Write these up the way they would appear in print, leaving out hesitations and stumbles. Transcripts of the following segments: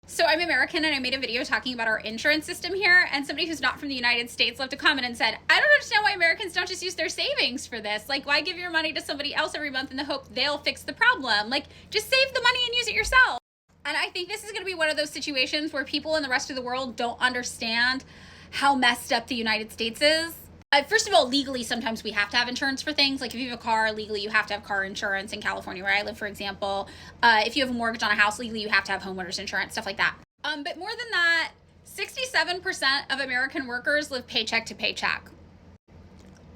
So I'm American and I made a video talking about our insurance system here, and somebody who's not from the United States left a comment and said, I don't understand why Americans don't just use their savings for this. Like, why give your money to somebody else every month in the hope they'll fix the problem? Like, just save the money and use it yourself. And I think this is going to be one of those situations where people in the rest of the world don't understand how messed up the United States is. First of all, legally, sometimes we have to have insurance for things. Like if you have a car, legally, you have to have car insurance in California, where I live, for example. If you have a mortgage on a house, legally, you have to have homeowners insurance, stuff like that. But more than that, 67% of American workers live paycheck to paycheck.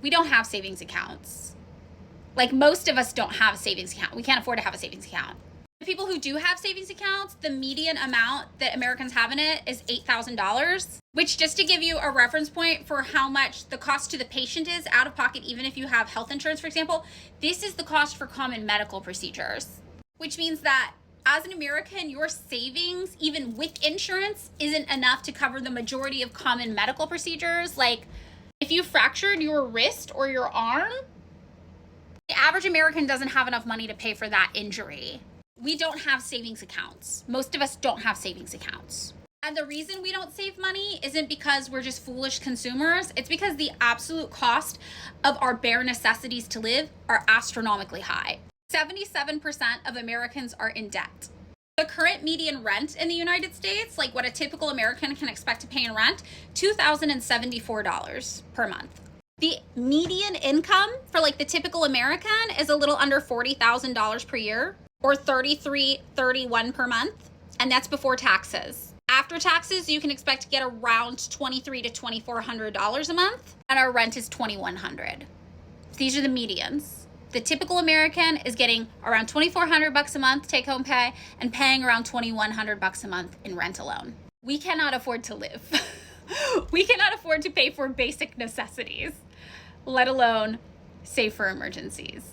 We don't have savings accounts. Like most of us don't have a savings account. We can't afford to have a savings account. The people who do have savings accounts, the median amount that Americans have in it is $8,000, which, just to give you a reference point for how much the cost to the patient is out of pocket, even if you have health insurance, for example, this is the cost for common medical procedures, which means that as an American, your savings, even with insurance, isn't enough to cover the majority of common medical procedures. Like if you fractured your wrist or your arm, the average American doesn't have enough money to pay for that injury. We don't have savings accounts. Most of us don't have savings accounts. And the reason we don't save money isn't because we're just foolish consumers. It's because the absolute cost of our bare necessities to live are astronomically high. 77% of Americans are in debt. The current median rent in the United States, like what a typical American can expect to pay in rent, $2,074 per month. The median income for like the typical American is a little under $40,000 per year, or $33.31 per month, and that's before taxes. After taxes, you can expect to get around $2,300 to $2,400 a month, and our rent is $2,100. These are the medians. The typical American is getting around $2,400 a month take home pay and paying around $2,100 a month in rent alone. We cannot afford to live. We cannot afford to pay for basic necessities, let alone save for emergencies.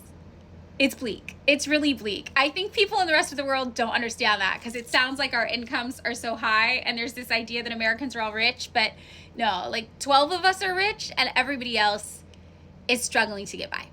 It's bleak. It's really bleak. I think people in the rest of the world don't understand that because it sounds like our incomes are so high and there's this idea that Americans are all rich, but no, like 12 of us are rich and everybody else is struggling to get by.